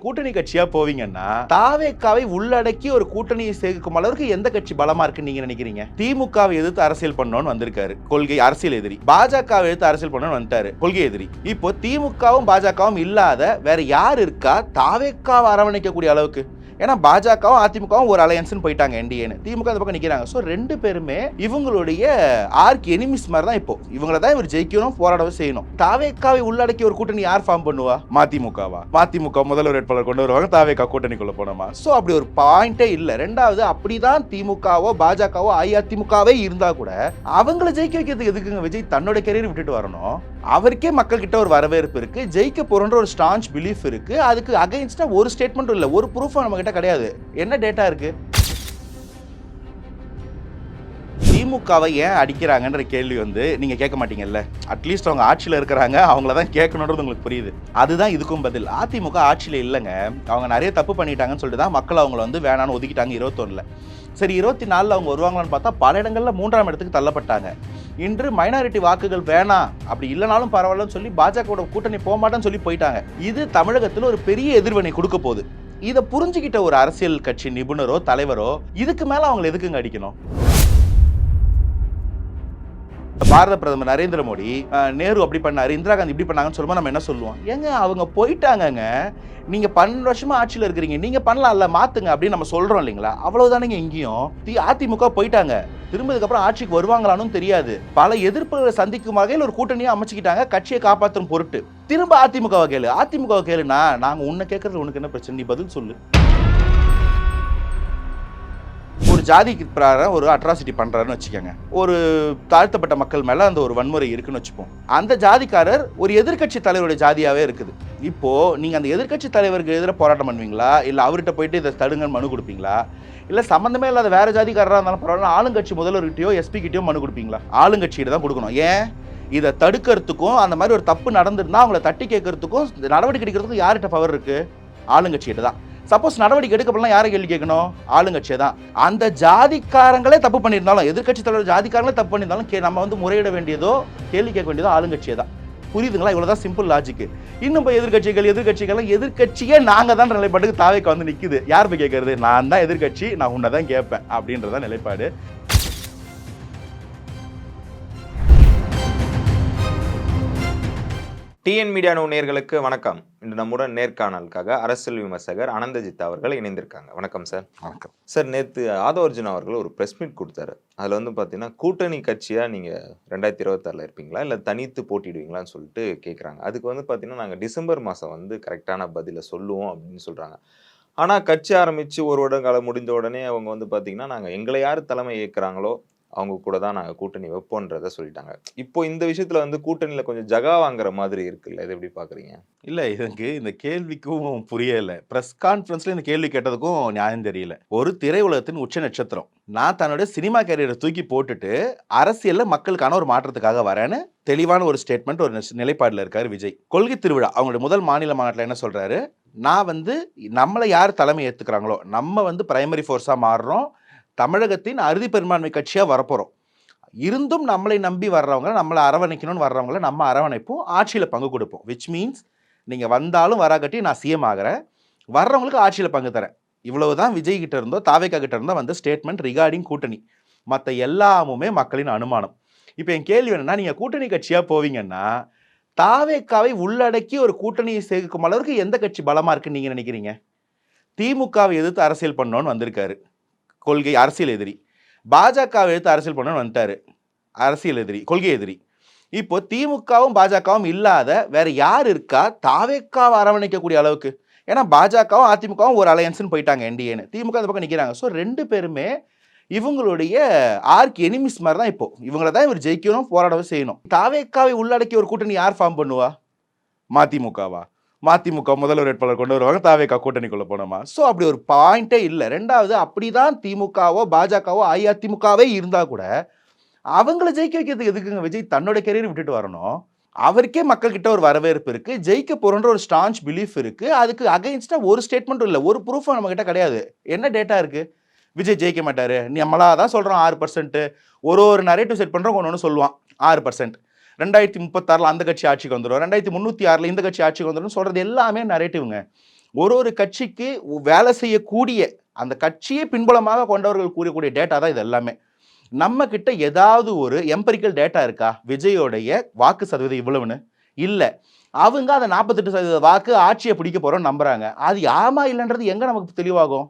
கூட்டணி கட்சியா போவீங்கன்னா தாவேக்காவை உள்ளடக்கி ஒரு கூட்டணியை சேர்க்கும் அளவுக்கு எந்த கட்சி பலமா இருக்குன்னு நீங்க நினைக்கிறீங்க? திமுகவை எதிர்த்து அரசியல் பண்ணணும்னு வந்திருக்காரு, கொள்கை அரசியல் எதிரி. பாஜகவை எதிர்த்து அரசியல் பண்ணணும்னு வந்துட்டாரு, கொள்கை எதிரி. இப்போ திமுகவும் பாஜகவும் இல்லாத வேற யார் இருக்கா தாவேக்காவை அரவணைக்கக்கூடிய அளவுக்கு? ஏன்னா பாஜகவும் அதிமுகவும் ஒரு அலையன்ஸ்னு போயிட்டாங்க, என்டிஏன்னு. திமுக அந்த பக்கம் நிற்கிறாங்க. ஸோ ரெண்டு பேருமே இவங்களுடைய ஆர்க் எனிமிஸ் மாதிரி தான். இப்போ இவங்களை தான் இவர் ஜெயிக்கணும், போராடவும் செய்யணும். தாவேக்காவை உள்ளடக்கி ஒரு கூட்டணி யார் ஃபார்ம் பண்ணுவா? மதிமுகவா? மதிமுக முதல்வர் வேட்பாளர் கொண்டு வருவாங்க, தாவேக்கா கூட்டணிக்குள்ள போனோமா? ஸோ அப்படி ஒரு பாயிண்டே இல்லை. ரெண்டாவது, அப்படிதான் திமுகவோ பாஜகவோ அஇஅதிமுகவே இருந்தா கூட அவங்களை ஜெயிக்க வைக்கிறதுக்கு எதுக்குங்க விஜய் தன்னோட கெரியர் விட்டுட்டு வரணும்? அவருக்கே மக்கள் கிட்ட ஒரு வரவேற்பு இருக்கு, ஜெயிக்க போறன்ற ஒரு ஸ்டான்ச் பிலீஃப் இருக்கு. அதுக்கு அகைன்ஸ்டா ஒரு ஸ்டேட்மெண்ட்டும் இல்ல, ஒரு ப்ரூஃபும் நம்ம கிட்ட கிடையாது. என்ன டேட்டா இருக்கு? திமுகவை ஏன் அடிக்கிறாங்கன்ற கேள்வி நீங்க கேட்க மாட்டீங்கல்ல. அட்லீஸ்ட் அவங்க ஆட்சியில் இருக்கிறாங்க, அவங்கள தான் கேட்கணுன்றது உங்களுக்கு புரியுது. அதுதான் இதுக்கும் பதில். அதிமுக ஆட்சியில் இல்லைங்க, அவங்க நிறைய தப்பு பண்ணிட்டாங்கன்னு சொல்லிட்டு தான் மக்கள் அவங்கள வேணான்னு ஒதுக்கிட்டாங்க 21ல். சரி, 24ல் அவங்க வருவாங்களான்னு பார்த்தா பல இடங்களில் 3ஆம் இடத்துக்கு தள்ளப்பட்டாங்க. இன்று மைனாரிட்டி வாக்குகள் வேணாம், அப்படி இல்லைனாலும் பரவாயில்லன்னு சொல்லி பாஜகவோட கூட்டணி போக மாட்டேன்னு சொல்லி போயிட்டாங்க. இது தமிழகத்தில் ஒரு பெரிய எதிர்வினை கொடுக்க போகுது. இதை புரிஞ்சுக்கிட்ட ஒரு அரசியல் கட்சி நிபுணரோ தலைவரோ இதுக்கு மேல அவங்களை எதுக்குங்க அடிக்கணும்? பாரத பிரதமர் நரேந்திர மோடி நேரு அப்படி பண்ணாரு, இந்திரா காந்தி இப்படி பண்ணாங்கன்னு சொல்லும்போது நம்ம என்ன சொல்லுவோம்? ஏங்க அவங்க போயிட்டாங்கங்க, நீங்க 12 வருஷமா ஆட்சியில் இருக்கிறீங்க, நீங்க பண்ணலாம்ல, மாத்துங்க அப்படின்னு நம்ம சொல்றோம் இல்லைங்களா? அவ்வளவுதானங்க. இங்கேயும் அதிமுக போயிட்டாங்க, திரும்பதுக்கு அப்புறம் ஆட்சிக்கு வருவாங்களான்னு தெரியாது. பல எதிர்ப்புகளை சந்திக்கும் வகையில் ஒரு கூட்டணியை அமைச்சுக்கிட்டாங்க கட்சியை காப்பாற்றும் பொருட்டு. திரும்ப அதிமுக கேளு, அதிமுக கேளுனா நாங்க உன்னை கேட்கறது உனக்கு என்ன பிரச்சனை, நீ பதில் சொல்லு. ஒரு ஜாதிக்கு பிரகாரம் ஒரு அட்ராசிட்டி பண்றாருன்னு வச்சுக்கோங்க, ஒரு தாழ்த்தப்பட்ட மக்கள் மேல அந்த ஒரு வன்முறை இருக்குன்னு வச்சுப்போம். அந்த ஜாதிக்காரர் ஒரு எதிர்கட்சி தலைவருடைய ஜாதியாவே இருக்குது. இப்போ நீங்க அந்த எதிர்கட்சி தலைவருக்கு எதிராக போராட்டம் பண்ணுவீங்களா, இல்ல அவர்கிட்ட போயிட்டு இதை தடுங்கன்னு மனு கொடுப்பீங்களா, இல்ல சம்பந்தமே இல்லாத வேற ஜாதிக்காரராக இருந்தாலும் பரவாயில்ல ஆளுங்கட்சி முதல்வர்கிட்டயோ எஸ்பி கிட்டயோ மனு கொடுப்பீங்களா? ஆளுங்கட்சியிட தான் கொடுக்கணும். ஏன்? இதை தடுக்கிறதுக்கும் அந்த மாதிரி ஒரு தப்பு நடந்திருந்தா அவங்கள தட்டி கேட்கறதுக்கும் நடவடிக்கை எடுக்கிறதுக்கும் யார்கிட்ட பவர் இருக்கு? ஆளுங்கட்சியிட்ட தான். சப்போஸ் நடவடிக்கை எடுக்கப்படலாம், யாரை கேள்வி கேட்கணும்? ஆளுங்கட்சியை தான். அந்த ஜாதிக்காரங்களே தப்பு பண்ணியிருந்தாலும், எதிர்கட்சி தலைவர் ஜாதிக்காரங்களே தப்பு பண்ணியிருந்தாலும் நம்ம முறையிட வேண்டியதோ கேள்வி கேட்க வேண்டியதோ ஆளுங்கட்சியை தான். புரியுதுங்களா? இவ்வளவுதான் சிம்பிள் லாஜிக். இன்னும் போய் எதிர்கட்சியே நாங்க தான் நிலைப்பாட்டுக்கு தாவேக்கா நிக்குது. யார் போய் கேட்கறது? நான் தான் எதிர்கட்சி, நான் உன்னை தான் கேட்பேன் அப்படின்றதான் நிலைப்பாடு. டிஎன் மீடியா நேயர்களுக்கு வணக்கம். இன்று நம்முடன் நேர்காணலுக்காக அரசியல் விமர்சகர் அனந்தஜித் அவர்கள் இணைந்திருக்காங்க. வணக்கம் சார். வணக்கம் சார். நேற்று ஆதவர்ஜுன் அவர்கள் ஒரு ப்ரெஸ் மீட் கொடுத்தாரு. அதில் பார்த்தீங்கன்னா கூட்டணி கட்சியாக நீங்கள் 2026 இருப்பீங்களா இல்லை தனித்து போட்டிடுவீங்களான்னு சொல்லிட்டு கேட்குறாங்க. அதுக்கு பார்த்தீங்கன்னா நாங்கள் டிசம்பர் மாதம் கரெக்டான பதிலை சொல்லுவோம் அப்படின்னு சொல்கிறாங்க. ஆனால் கட்சி ஆரம்பித்து ஒரு வருடங்காலம் முடிந்த உடனே அவங்க பார்த்தீங்கன்னா நாங்கள் எங்களை யார் தலைமை ஏற்கிறாங்களோ அவங்க கூட தான் நாங்கள் கூட்டணி வைப்போன்றதை சொல்லிட்டாங்க. இப்போ இந்த விஷயத்தில் கூட்டணியில் கொஞ்சம் ஜகா வாங்குற மாதிரி இருக்குல்ல, இது எப்படி பார்க்குறீங்க? இல்லை, இதுக்கு இந்த கேள்விக்கும் புரியலை. ப்ரெஸ் கான்ஃபரன்ஸில் இந்த கேள்வி கேட்டதுக்கும் நியாயம் தெரியல. ஒரு திரையுலகத்தின் உச்ச நட்சத்திரம் நான் தன்னுடைய சினிமா கேரியரை தூக்கி போட்டுட்டு அரசியலில் மக்களுக்கான ஒரு மாற்றத்துக்காக வரேன்னு தெளிவான ஒரு ஸ்டேட்மெண்ட், ஒரு நிலைப்பாடில் இருக்காரு விஜய். கொள்கை திருவிழா அவங்களுடைய முதல் மாநில மாநாட்டில் என்ன சொல்கிறாரு? நான் நம்மளை யார் தலைமை ஏற்றுக்கிறாங்களோ நம்ம பிரைமரி ஃபோர்ஸாக மாறுறோம், தமிழகத்தின் அறுதி பெரும்பான்மை கட்சியாக வரப்போகிறோம். இருந்தும் நம்மளை நம்பி வர்றவங்க, நம்மளை அரவணைக்கணும்னு வர்றவங்கள நம்ம அரவணைப்போம், ஆட்சியில் பங்கு கொடுப்போம். விச் மீன்ஸ் நீங்கள் வந்தாலும் வராக்கட்டி நான் சிஎம் ஆகிறேன், வர்றவங்களுக்கு ஆட்சியில் பங்கு தரேன். இவ்வளவுதான் விஜய் கிட்ட இருந்தோ தாவேக்கா கிட்ட இருந்தோ ஸ்டேட்மெண்ட் ரிகார்டிங் கூட்டணி. மற்ற எல்லாமுமே மக்களின் அனுமானம். இப்போ என் கேள்வி என்னன்னா, நீங்கள் கூட்டணி கட்சியாக போவீங்கன்னா தாவேக்காவை உள்ளடக்கி ஒரு கூட்டணியை சேர்க்கும் அளவுக்கு எந்த கட்சி பலமா இருக்குன்னு நீங்க நினைக்கிறீங்க? திமுகவை எதிர்த்து அரசியல் பண்ணணும்னு வந்திருக்காரு, கொள்கை அரசியல் எதிரி. பாஜகவை எடுத்து அரசியல் பண்ணணும்னு வந்துட்டாரு, அரசியல் எதிரி, கொள்கை எதிரி. இப்போ திமுகவும் பாஜகவும் இல்லாத வேற யார் இருக்கா தாவேக்காவை அரவணைக்கக்கூடிய அளவுக்கு? ஏன்னா பாஜகவும் அதிமுகவும் ஒரு அலையன்ஸ்னு போயிட்டாங்க, என்டிஏன்னு. திமுக அந்த பக்கம் நிற்கிறாங்க. ஸோ ரெண்டு பேருமே இவங்களுடைய ஆர்க் எனிமிஸ் மாதிரி தான். இப்போ இவங்கள தான் இவர் ஜெயிக்கணும், போராடவும் செய்யணும். தாவேக்காவை உள்ளடக்கி ஒரு கூட்டணி யார் ஃபார்ம் பண்ணுவா? மதிமுகவா? மதிமுக முதல்வர் வேட்பாளர் கொண்டு வருவாங்க, தாவேக்கா கூட்டணிக்குள்ள போனோமா? ஸோ அப்படி ஒரு பாயிண்டே இல்லை. ரெண்டாவது, அப்படிதான் திமுகவோ பாஜகவோ அஇஅதிமுகவே இருந்தா கூட அவங்கள ஜெயிக்க வைக்கிறதுக்கு எதுக்குங்க விஜய் தன்னோட கெரியர் விட்டுட்டு வரணும்? அவருக்கே மக்கள் கிட்ட ஒரு வரவேற்பு இருக்கு, ஜெயிக்க போறன்ற ஒரு ஸ்டான்ச் பிலீஃப் இருக்கு. அதுக்கு அகைன்ஸ்டா ஒரு ஸ்டேட்மெண்ட்டும் இல்லை, ஒரு ப்ரூஃபும் நம்ம கிட்ட கிடையாது. என்ன டேட்டா இருக்கு? விஜய் ஜெயிக்க மாட்டாரு, நம்மளா தான் சொல்றோம் 6%. ஒரு நரேட்டிவ் செட் பண்றோம், ஒன்று சொல்லுவான் 6%. 2036 அந்த கட்சி ஆட்சிக்கு வந்துடும், 2306 இந்த கட்சி ஆட்சிக்கு வந்துடும் சொல்றது எல்லாமே நரேட்டிவ்ங்க. ஒரு கட்சிக்கு வேலை செய்யக்கூடிய அந்த கட்சியை பின்புலமாக கொண்டவர்கள் கூறக்கூடிய டேட்டா தான் இது எல்லாமே. நம்ம கிட்ட ஏதாவது ஒரு எம்பரிக்கல் டேட்டா இருக்கா? விஜயோடைய வாக்கு சதவீதம் இவ்வளவுன்னு? இல்ல. அவங்க அந்த 48% வாக்கு ஆட்சிய பிடிக்க போறோம்னு நம்புறாங்க. அது ஆமா இல்லன்றது எங்க நமக்கு தெளிவாகும்?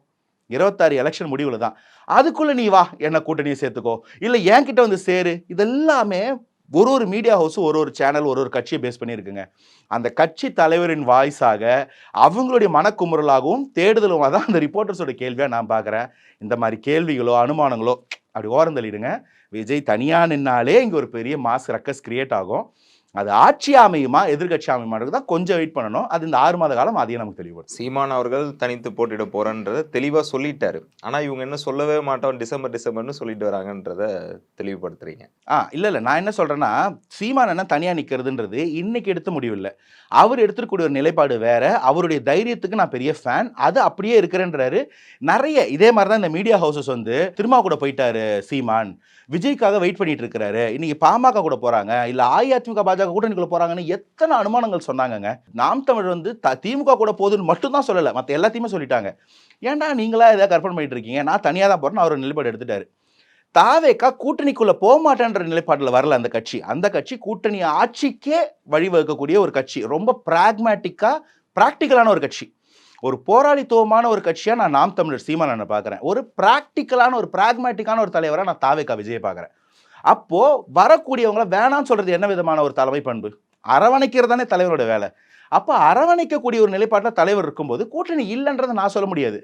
26 எலக்ஷன் முடிவுல தான். அதுக்குள்ள நீ வா, என்ன கூட்டணிய சேர்த்துக்கோ. இல்ல என்கிட்ட வந்து சேரு. இதெல்லாமே ஒரு மீடியா ஹவுஸும் ஒரு சேனல் ஒரு கட்சிய பேஸ் பண்ணி இருக்குங்க. அந்த கட்சி தலைவரின் வாய்ஸாக அவங்களுடைய மனக்குமுறலாகவும் தேடுதலுமா தான் அந்த ரிப்போர்ட்டர்ஸோட கேள்வியா நான் பார்க்குறேன். இந்த மாரி கேள்விகளோ, அனுமானங்களோ அப்படி ஓரம் தள்ளிடுங்க. விஜய் தனியா நின்னாலே இங்க ஒரு பெரிய மாஸ் ரக்கஸ் கிரியேட் ஆகும். அது ஆட்சி அமையுமா, எதிர்க்கட்சி அமையுமான்றது தான் கொஞ்சம் வெயிட் பண்ணணும். அது இந்த 6 மாத காலம் அதையும் நமக்கு தெளிவுபடும். சீமான் அவர்கள் தனித்து போட்டியிட போறேன்றத தெளிவா சொல்லிட்டாரு. ஆனா இவங்க என்ன சொல்லவே மாட்டோம் டிசம்பர்னு சொல்லிட்டு வராங்கன்றத தெளிவுபடுத்துறீங்க. இல்ல. நான் என்ன சொல்றேன்னா, சீமான் அண்ணன் தனியா நிக்கிறதுன்றது இன்னைக்கு எடுத்த முடிவு இல்ல. அவர் எடுத்திருக்கக்கூடிய ஒரு நிலைப்பாடு வேற. அவருடைய தைரியத்துக்கு நான் பெரிய ஃபேன். அது அப்படியே இருக்கிறேன்றாரு. நெறைய இதே மாரி தான் இந்த மீடியா ஹவுஸஸ் வந்து திருமா கூட போயிட்டாரு சீமான். விஜய்க்காக வெயிட் பண்ணிட்டு இருக்கிறாரு. இன்னைக்கு பாமக கூட போறாங்க. இல்ல அஇஅதிமுக, பாஜக கூட்டணிக்குள்ள போறாங்கன்னு எத்தன அனுமானங்கள் சொன்னாங்கங்க. நாம் தமிழர் வந்து திமுக கூட போகுதுன்னு மட்டும் தான் சொல்லல. மத்த எல்லாத்தையுமே சொல்லிட்டாங்க. ஏன்டா நீங்களா ஏதாவது கற்பனை பண்ணிட்டு இருக்கீங்க? நான் தனியா தான் போறேன்னு அவர் நிலைப்பாடு எடுத்துட்டாரு. தாவேகா கூட்டணிக்குள்ள போமாட்டேன்ற நிலைப்பாட்டுல வரல அந்த கட்சி. அந்த கட்சி கூட்டணி ஆட்சிக்கே வழிவகுக்கக்கூடிய ஒரு கட்சி. ரொம்ப பிராக்மேட்டிக்கா, பிராக்டிகலான ஒரு கட்சி. ஒரு போராளித்துவமான ஒரு கட்சியா நான் நாம் தமிழர் சீமான் அண்ணனை பார்க்கிறேன். ஒரு பிராக்டிகலான ஒரு பிராக்மேட்டிக்கான ஒரு தலைவரா நான் தாவேகா விஜயை பார்க்கிறேன். அப்போ வரக்கூடியவங்கள வேணான்னு சொல்றது என்ன விதமான ஒரு தலைமை பண்பு? அரவணைக்கிறது தானே தலைவரோட வேலை. அப்ப அரவணைக்கக்கூடிய ஒரு நிலைப்பாட்டுல தலைவர் இருக்கும்போது கூட்டணி இல்லன்றத நான் சொல்ல முடியாது.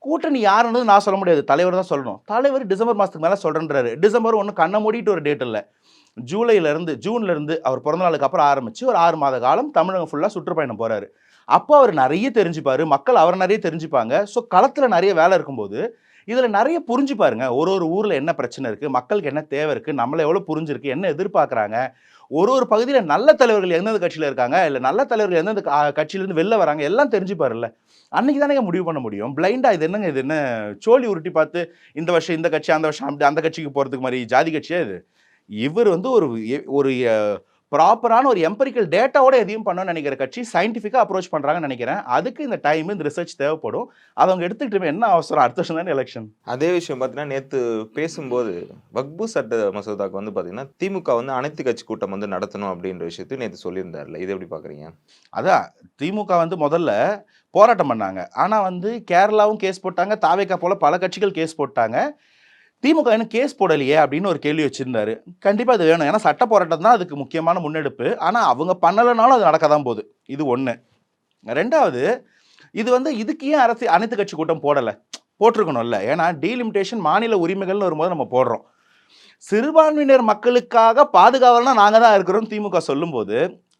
கூட்டணி யாருன்றது நான் சொல்ல முடியாது. தலைவர் தான் சொல்லணும். தலைவர் டிசம்பர் மாசத்துக்கு மேல சொல்றேன்றாரு. டிசம்பர் ஒண்ணும் கண்ண மூடிட்டு ஒரு டேட் இல்ல. ஜூன்ல இருந்து அவர் பிறந்த நாளுக்கு அப்புறம் ஆரம்பிச்சு ஒரு 6 மாத காலம் தமிழகம் ஃபுல்லா சுற்றுப்பயணம் போறாரு. அப்போ அவர் நெறைய தெரிஞ்சுப்பாரு. மக்கள் அவர நெறைய தெரிஞ்சுப்பாங்க. ஸோ களத்துல நெறைய வேலை இருக்கும்போது, இதுல நெறைய புரிஞ்சுப்பாருங்க. ஒரு ஊர்ல என்ன பிரச்சனை இருக்கு? மக்களுக்கு என்ன தேவை இருக்கு? நம்மள எவ்வளவு புரிஞ்சிருக்கு? என்ன எதிர்பார்க்குறாங்க? ஒரு பகுதியில நல்ல தலைவர்கள் எந்தெந்த கட்சியில இருக்காங்க? இல்ல நல்ல தலைவர்கள் எந்தெந்த கட்சியிலிருந்து வெளில வராங்க? எல்லாம் தெரிஞ்சுப்பாருல்ல. அன்னைக்கு தானேங்க முடிவு பண்ண முடியும். பிளைண்டா இது என்ன சோழி உருட்டி பார்த்து இந்த வருஷம் இந்த கட்சி, அந்த வருஷம் அந்த கட்சிக்கு போறதுக்கு மாரி ஜாதி கட்சியா இது? இவர் வந்து ஒரு ப்ராப்பரான ஒரு எம்பரிக்கல் டேட்டாவோட எதையும் பண்ணணும்னு நினைக்கிற கட்சி சயின்டிஃபிக்கா அப்ரோச் பண்றாங்கன்னு நினைக்கிறேன். அதுக்கு இந்த டைம், இந்த ரிசர்ச் தேவைப்படும். அத அவங்க எடுத்துக்கிட்டு என்ன அவசரம்? அடுத்த வருஷம் தானே எலெக்ஷன். அதே விஷயம் பார்த்தீங்கன்னா, நேத்து பேசும்போது வக்பு சட்ட மசோதாக்கு வந்து பார்த்தீங்கன்னா, திமுக வந்து அனைத்து கட்சி கூட்டம் வந்து நடத்தணும் அப்படின்ற விஷயத்தையும் நேத்து சொல்லியிருந்தார்ல. இத எப்படி பார்க்குறீங்க? அதான் திமுக வந்து முதல்ல போராட்டம் பண்ணாங்க. ஆனா வந்து கேரளாவும் கேஸ் போட்டாங்க. தாவேகா போல பல கட்சிகள் கேஸ் போட்டாங்க. திமுக இன்னும் கேஸ் போடலையே அப்படின்னு ஒரு கேள்வி வச்சிருந்தாரு. கண்டிப்பா அது வேணும். ஏன்னா சட்ட போராட்டம் தான் அதுக்கு முக்கியமான முன்னெடுப்பு. ஆனா அவங்க பண்ணலனாலும் அது நடக்க தான் போகுது. இது 1. 2வது இது வந்து இதுக்கு ஏன் அனைத்து கட்சி கூட்டம் போடல? போட்டிருக்கணும்ல. ஏன்னா டீலிமிட்டேஷன் மாநில உரிமைகள்னு வரும்போது நம்ம போடுறோம். சிறுபான்மையினர் மக்களுக்காக பாதுகாவலனா நாங்க தான் இருக்கிறோம் திமுக சொல்லும்போது,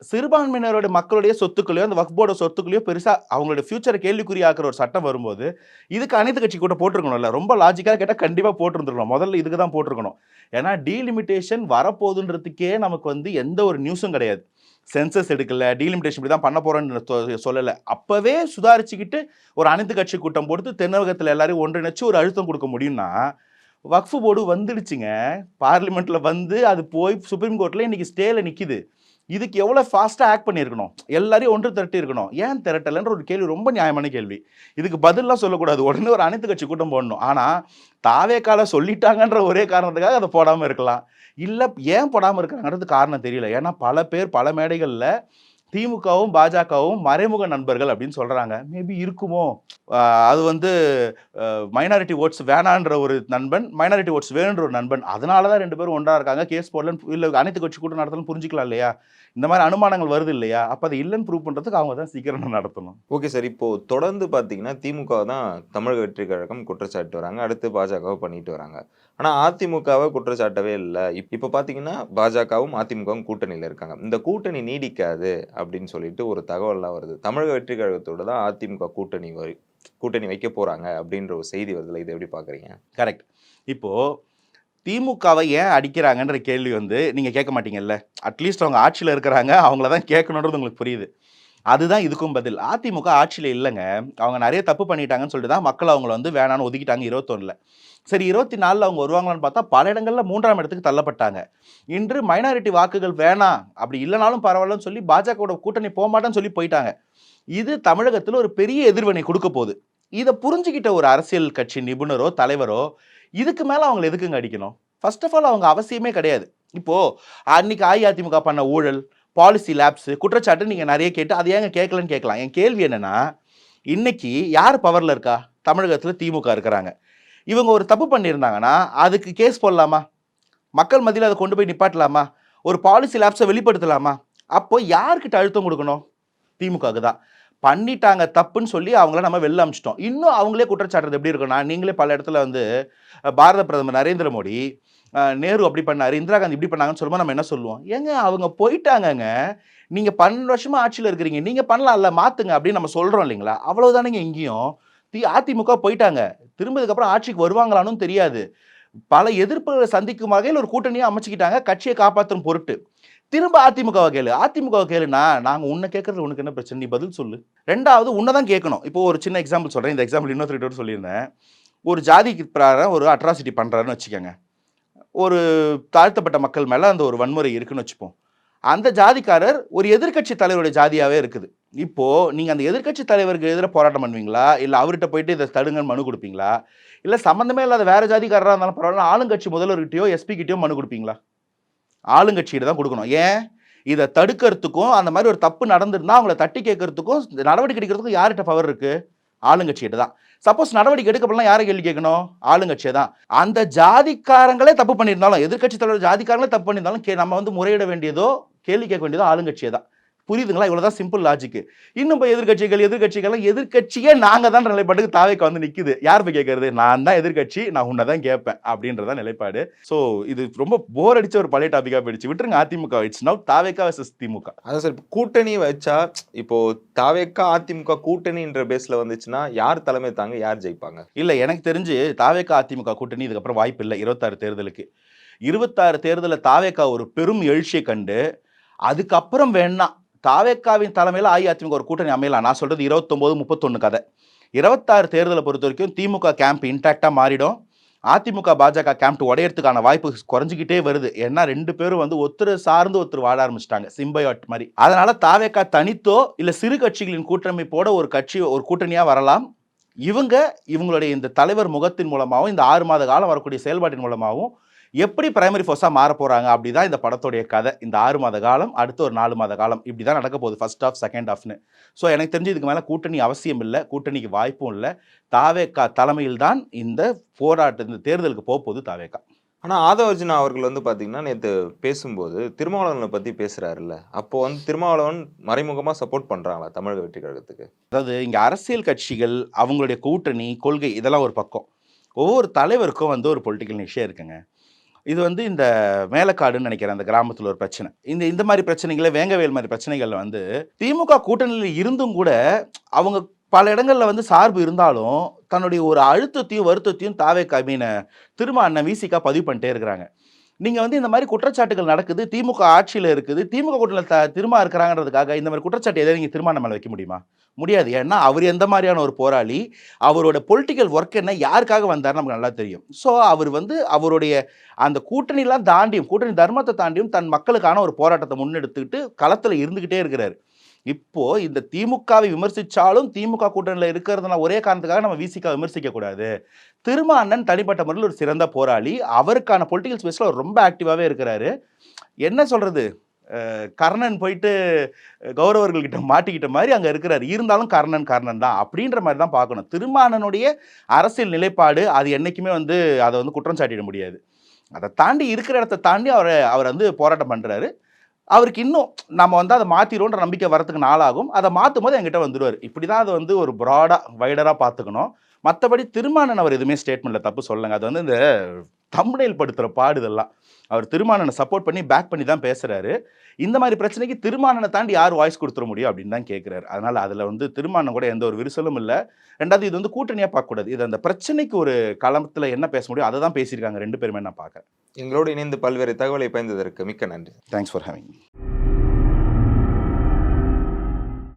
சிறுபான்மையினருடைய மக்களுடைய சொத்துக்களையோ, அந்த வக்ஃப் போர்டு சொத்துக்களையோ பெருசா அவங்களுடைய ஃபியூச்சரை கேள்விக்குறியாக்குற ஒரு சட்டம் வரும்போது, இதுக்கு அனைத்து கட்சி கூட்டம் போட்டிருக்கணும்ல. ரொம்ப லாஜிக்கா கேட்டா கண்டிப்பா போட்டிருந்துருக்கணும். முதல்ல இதுக்கு தான் போட்டிருக்கணும். ஏன்னா டீலிமிட்டேஷன் வரப்போகுதுன்றதுக்கே நமக்கு வந்து எந்த ஒரு நியூஸும் கிடையாது. சென்சஸ் எடுக்கல, டீலிமிட்டேஷன் இப்படி தான் பண்ண போறோம்னு சொல்லல. அப்பவே சுதாரிச்சுக்கிட்டு ஒரு அனைத்து கட்சி கூட்டம் போட்டு தென்னகத்துல எல்லாரையும் ஒன்றிணைச்சு ஒரு அழுத்தம் கொடுக்க முடியும்னா, வக்ஃப் போர்டு வந்துடுச்சுங்க. பார்லிமெண்ட்ல வந்து அது போய் சுப்ரீம் கோர்ட்ல இன்னைக்கு ஸ்டேல நிக்குது. இதுக்கு எவ்வளவு ஃபாஸ்டா ஆக்ட் பண்ணியிருக்கணும். எல்லாரையும் ஒன்று திரட்டி இருக்கணும். ஏன் திரட்டலன்ற ஒரு கேள்வி ரொம்ப நியாயமான கேள்வி. இதுக்கு பதில்லாம் சொல்லக்கூடாது. உடனே ஒரு அனைத்து கட்சி கூட்டம் போடணும். ஆனா தாவேக்கால சொல்லிட்டாங்கன்ற ஒரே காரணத்துக்காக அதை போடாம இருக்கலாம். இல்ல ஏன் போடாம இருக்காங்கன்றது காரணம் தெரியல. ஏன்னா பல பேர் பல மேடைகள்ல திமுகவும், பாஜகவும் மறைமுக நண்பர்கள் அப்படின்னு சொல்றாங்க. மேபி இருக்குமோ? அது வந்து மைனாரிட்டி ஓட்ஸ் வேணான்ற ஒரு நண்பன், மைனாரிட்டி ஓட்ஸ் வேணுன்ற ஒரு நண்பன். அதனால தான் 2 பேரும் ஒன்றா இருக்காங்க. கேஸ் போடலன்னு இல்ல அனைத்து கட்சி கூட்டம் நடத்தணும்னு புரிஞ்சுக்கலாம் இல்லையா? இந்த மாதிரி அனுமானங்கள் வருது இல்லையா? அப்ப அது இல்லன்னு ப்ரூவ் பண்றதுக்கு அவங்க தான் சீக்கிரம் நடத்தணும். Okay sir. இப்போ தொடர்ந்து பார்த்தீங்கன்னா, திமுக தான் தமிழக வெற்றி கழகம் குற்றச்சாட்டு வராங்க. அடுத்து பாஜகவ பண்ணிட்டு வராங்க. ஆனா அதிமுகவ குற்றச்சாட்டவே இல்ல. இப்ப பார்த்தீங்கன்னா, பாஜகவும் அதிமுகவும் கூட்டணியில இருக்காங்க. இந்த கூட்டணி நீடிக்காது அப்படின்னு சொல்லிட்டு ஒரு தகவல்லாம் வருது. தமிழக வெற்றி கழகத்தோட தான் அதிமுக கூட்டணி வைக்க போறாங்க அப்படின்ற ஒரு செய்தி வருதுல்ல. இத எப்படி பார்க்குறீங்க? கரெக்ட். இப்போ திமுகவை ஏன் அடிக்கிறாங்கன்ற கேள்வி வந்து நீங்க கேட்க மாட்டீங்கல்ல. அட்லீஸ்ட் அவங்க ஆட்சியில இருக்கிறாங்க. அவங்கள தான் கேட்கணுன்றது உங்களுக்கு புரியுது. அதுதான் இதுக்கும் பதில். அதிமுக ஆட்சியில இல்லங்க. அவங்க நெறைய தப்பு பண்ணிட்டாங்கன்னு சொல்லிட்டு தான் மக்கள் அவங்கள வந்து வேணான்னு ஒதுக்கிட்டாங்க 21ல. சரி 24ல அவங்க வருவாங்களான்னு பார்த்தா பல இடங்கள்ல 3ஆம் இடத்துக்கு தள்ளப்பட்டாங்க. இன்று மைனாரிட்டி வாக்குகள் வேணாம், அப்படி இல்லனாலும் பரவாயில்லன்னு சொல்லி பாஜகவோட கூட்டணி போமாட்டேன்னு சொல்லி போயிட்டாங்க. இது தமிழகத்துல ஒரு பெரிய எதிர்வினை கொடுக்க போகுது. இத புரிஞ்சுகிட்ட ஒரு அரசியல் கட்சி நிபுணரோ, தலைவரோ இதுக்கு மேல அவங்கள எதுக்குங்க அடிக்கணும்? ஃபர்ஸ்ட் ஆஃப் ஆல் அவங்க அவசியமே கிடையாது. இப்போ அன்னைக்கு அஇஅதிமுக பண்ண ஊழல், பாலிசி லேப்ஸ், குற்றச்சாட்டு நீங்க நெறைய கேட்டு அத ஏங்க கேட்கலன்னு கேட்கலாம். என் கேள்வி என்னன்னா, இன்னைக்கு யார் பவர்ல இருக்கா? தமிழகத்துல திமுக இருக்கிறாங்க. இவங்க ஒரு தப்பு பண்ணியிருந்தாங்கன்னா, அதுக்கு கேஸ் போடலாமா? மக்கள் மத்தியில அத கொண்டு போய் நிப்பாட்டலாமா? ஒரு பாலிசி லேப்ஸ வெளிப்படுத்தலாமா? அப்போ யார்கிட்ட அழுத்தம் குடுக்கணும்? திமுகவுக்கு தான். பண்ணிட்டாங்க தப்புன்னு சொல்லி அவங்கள நம்ம வெளில அனுப்பிச்சுட்டோம். இன்னும் அவங்களே குற்றச்சாட்டுறது எப்படி இருக்கும்னா, நீங்களே பல இடத்துல வந்து பாரத பிரதமர் நரேந்திர மோடி, நேரு அப்படி பண்ணாரு, இந்திரா காந்தி இப்படி பண்ணாங்கன்னு சொல்லும்போது நம்ம என்ன சொல்லுவோம்? ஏங்க அவங்க போயிட்டாங்கங்க. நீங்க 12 வருஷமா ஆட்சியில இருக்கிறீங்க. நீங்க பண்ணலாம்ல மாத்துங்க அப்படின்னு நம்ம சொல்றோம் இல்லைங்களா? அவ்வளவுதானேங்க இங்கேயும். அதிமுக போயிட்டாங்க. திரும்பதுக்கு அப்புறம் ஆட்சிக்கு வருவாங்களான்னும் தெரியாது. பல எதிர்ப்புகளை சந்திக்கும் வகையில் ஒரு கூட்டணியா அமைச்சுக்கிட்டாங்க கட்சியை காப்பாற்றும் பொருட்டு. திரும்ப அதிமுகவை கேளு. அதிமுகவை கேளுன்னா, நாங்க உன்ன கேட்கறது உனக்கு என்ன பிரச்சனை? நீ பதில் சொல்லு. 2வது உன்ன தான் கேட்கணும். இப்போ ஒரு சின்ன எக்ஸாம்பிள் சொல்றேன். இந்த எக்ஸாம்பிள் இன்னொருத்தர்கிட்ட சொல்லியிருந்தேன். ஒரு ஜாதிக்கு பிரகாரம் ஒரு அட்ராசிட்டி பண்றாருன்னு வச்சுக்கோங்க. ஒரு தாழ்த்தப்பட்ட மக்கள் மேல அந்த ஒரு வன்முறை இருக்குன்னு வச்சுப்போம். அந்த ஜாதிக்காரர் ஒரு எதிர்க்கட்சி தலைவருடைய ஜாதியாவே இருக்குது. இப்போ நீங்க அந்த எதிர்க்கட்சி தலைவருக்கு எதிரா போராட்டம் பண்ணுவீங்களா? இல்ல அவர்ட்ட போயிட்டு இத தடுங்கன்னு மனு குடுப்பீங்களா? இல்ல சம்மந்தமே இல்லாத வேற ஜாதிக்காரரா இருந்தாலும் பரவாயில்ல, ஆளுங்கட்சி முதல்வர்கிட்டயோ, எஸ்பி கிட்டயோ மனு குடுப்பீங்களா? ஆளுங்கட்சியிட தான் குடுக்கணும். ஏன்? இத தடுக்கிறதுக்கும், அந்த மாரி ஒரு தப்பு நடந்திருந்தா அவங்கள தட்டி கேட்கறதுக்கும், நடவடிக்கை எடுக்கிறதுக்கும் யார்கிட்ட பவர் இருக்கு? ஆளுங்கட்சிகிட்ட தான். சப்போஸ் நடவடிக்கை எடுக்கப்படலாம் யார கேள்வி கேட்கணும்? ஆளுங்கட்சிய தான். அந்த ஜாதிக்காரங்களே தப்பு பண்ணியிருந்தாலும், எதிர்க்கட்சி தலைவர் ஜாதிக்காரங்களே தப்பு பண்ணியிருந்தாலும், நம்ம வந்து முறையிட வேண்டியதோ, கேள்வி கேட்க வேண்டியதோ ஆளுங்கட்சிய தான். புரியுதுங்களா? இவ்வளவுதான் சிம்பிள் லாஜிக். இன்னும் போய் எதிர்க்கட்சியே நாங்க தான் நிலைப்பாட்டுக்கு தாவேக்கா வந்து நிக்குது. யார் போய் கேட்கறது? நான் தான் எதிர்க்கட்சி, நான் உன்ன தான் கேட்பேன் அப்படின்றதான் நிலைப்பாடு. சோ இது ரொம்ப போர் அடிச்ச ஒரு பழைய டாபிக்கா போயிடுச்சு. விட்டுருங்க அதிமுக. இட்ஸ் நவ் தாவேக்கா வெர்சஸ் திமுக. அதான் சார் இப்ப கூட்டணி வச்சா இப்போ தாவேக்கா அதிமுக கூட்டணின்ற பேஸ்ல வந்துச்சுன்னா யார் தலைமை தாங்க யார் ஜெயிப்பாங்க? இல்ல எனக்கு தெரிஞ்சு தாவேக்கா அதிமுக கூட்டணி இதுக்கப்புறம் வாய்ப்பு இல்ல 26 தேர்தலுக்கு. 26 தேர்தல்ல தாவேக்கா ஒரு பெரும் எழுச்சியை கண்டு, அதுக்கப்புறம் வேணா தாவேக்காவின் தலைமையில அஇஅதிமுக ஒரு கூட்டணி அமையலாம். நான் சொல்றது 29, 31 கதை. 26 தேர்தலை பொறுத்த வரைக்கும் திமுக கேம்ப் இன்டாக்டா மாறிடும். அதிமுக, பாஜக கேம்ப் உடையறதுக்கான வாய்ப்பு குறைஞ்சிக்கிட்டே வருது. ஏன்னா 2 பேரும் வந்து ஒருத்தர் சார்ந்து ஒருத்தர் வாழ ஆரம்பிச்சிட்டாங்க. சிம்பயாட் மாதிரி. அதனால தாவேக்கா தனித்தோ இல்ல சிறு கட்சிகளின் கூட்டமைப்போட ஒரு கூட்டணியா வரலாம். இவங்களுடைய இந்த தலைவர் முகத்தின் மூலமாகவும், இந்த 6 மாத காலம் வரக்கூடிய செயல்பாட்டின் மூலமாகவும் எப்படி பிரைமரி ஃபோர்ஸா மாற போறாங்க அப்படிதான் இந்த படத்துடைய கதை. இந்த 6 மாத காலம், அடுத்து ஒரு 4 மாத காலம் இப்படிதான் நடக்க போகுது. ஃபர்ஸ்ட் ஹாஃப், செகண்ட் ஹாஃப்னு. ஸோ எனக்கு தெரிஞ்சு இதுக்கு மேல கூட்டணி அவசியம் இல்ல. கூட்டணிக்கு வாய்ப்பும் இல்ல. தாவேக்கா தலைமையில் தான் இந்த தேர்தலுக்கு போகுது தாவேக்கா. ஆனா ஆதவர்ஜுனா அவர்கள் வந்து பாத்தீங்கன்னா நேத்து பேசும்போது திருமாவளவனை பத்தி பேசுறாருல்ல. அப்போ வந்து திருமாவளவன் மறைமுகமா சப்போர்ட் பண்றாங்களா தமிழக வெற்றி கழகத்துக்கு? அதாவது இங்க அரசியல் கட்சிகள், அவங்களுடைய கூட்டணி, கொள்கை இதெல்லாம் ஒரு பக்கம். ஒவ்வொரு தலைவருக்கும் வந்து ஒரு பொலிட்டிக்கல் நிஷ்யம் இருக்குங்க. இது வந்து இந்த மேலக்காடுன்னு நினைக்கிறேன். அந்த கிராமத்துல ஒரு பிரச்சனை. இந்த மாரி பிரச்சனைகள வேங்கவேல் மாரி பிரச்சனைகள்ல வந்து திமுக கூட்டணியில இருந்தும் கூட அவங்க பல இடங்கள்ல வந்து சார்பு இருந்தாலும், தன்னுடைய ஒரு அழுத்தத்தையும், வருத்தத்தையும் திரும்ப அண்ணன் விசிகா பதிவு பண்ணிட்டே இருக்கிறாங்க. நீங்க வந்து இந்த மாரி குற்றச்சாட்டுகள் நடக்குது. திமுக ஆட்சியில இருக்குது. திமுக கூட்டணியில திருமா இருக்கிறாங்கன்றதுக்காக இந்த மாரி குற்றச்சாட்டு எத நீங்க திருமாவளவன் மேல வைக்க முடியுமா? முடியாது. ஏன்னா, அவர் எந்த மாரியான ஒரு போராளி, அவரோட பொலிட்டிக்கல் ஒர்க் என்ன, யாருக்காக வந்தாருன்னு நமக்கு நல்லா தெரியும். ஸோ, அவர் வந்து அவருடைய அந்த கூட்டணிலாம் தாண்டியும், கூட்டணி தர்மத்த தாண்டியும் தன் மக்களுக்கான ஒரு போராட்டத்த முன்னெடுத்துக்கிட்டு களத்துல இருந்துகிட்டே இருக்கிறாரு. இப்போ இந்த திமுகவை விமர்சிச்சாலும், திமுக கூட்டணியில இருக்கிறதுனால ஒரே காரணத்துக்காக நம்ம விசிக விமர்சிக்க கூடாது. திருமா அண்ணன் தனிப்பட்ட முறையில் ஒரு சிறந்த போராளி. அவருக்கான பொலிட்டிக்கல் ஸ்பேஸ்ல அவர் ரொம்ப ஆக்டிவாவே இருக்கிறாரு. என்ன சொல்றது? கர்ணன் போயிட்டு கௌரவர்கள் கிட்ட மாட்டிக்கிட்ட மாதிரி அங்க இருக்கிறார். இருந்தாலும் கர்ணன் தான் அப்படின்ற மாதிரி தான் பார்க்கணும். திருமானனுடைய அரசியல் நிலைப்பாடு அது என்னைக்குமே வந்து அதை வந்து குற்றம் சாட்டிட முடியாது. அதை தாண்டி இருக்கிற இடத்த தாண்டி அவர் வந்து போராட்டம் பண்றாரு. அவருக்கு இன்னும் நம்ம வந்து அதை மாத்திரோன்ற நம்பிக்கை வரத்துக்கு நாளாகும். அதை மாற்றும் போது என்கிட்ட வந்துடுவார். இப்படிதான் அதை வந்து ஒரு ப்ராடா வைடரா பார்த்துக்கணும். மற்றபடி திருமானன் அவர் எதுவுமே ஸ்டேட்மெண்ட்ல தப்பு சொல்லுங்க. அது வந்து இந்த தம்ப்நெயில் படுத்துற பாடு இதெல்லாம். அவர் திருமானனை சப்போர்ட் பண்ணி பேக் பண்ணி தான் பேசுறாரு. இந்த மாதிரி பிரச்சனைக்கு திருமானனை தாண்டி யார் வாய்ஸ் கொடுத்துட முடியும் அப்படின்னு தான் கேட்கிறாரு. அதனால அதுல வந்து திருமானன் கூட எந்த ஒரு விரிசலும் இல்லை. 2வது இது வந்து கூட்டணியா பார்க்கக்கூடாது. இது அந்த பிரச்சனைக்கு ஒரு களத்துல என்ன பேச முடியும் அதை தான் பேசியிருக்காங்க 2 பேருமே நான் பார்க்குறேன். எங்களோடு இணைந்து பல்வேறு தகவலை பயந்ததற்கு மிக்க நன்றி. Thanks for having me.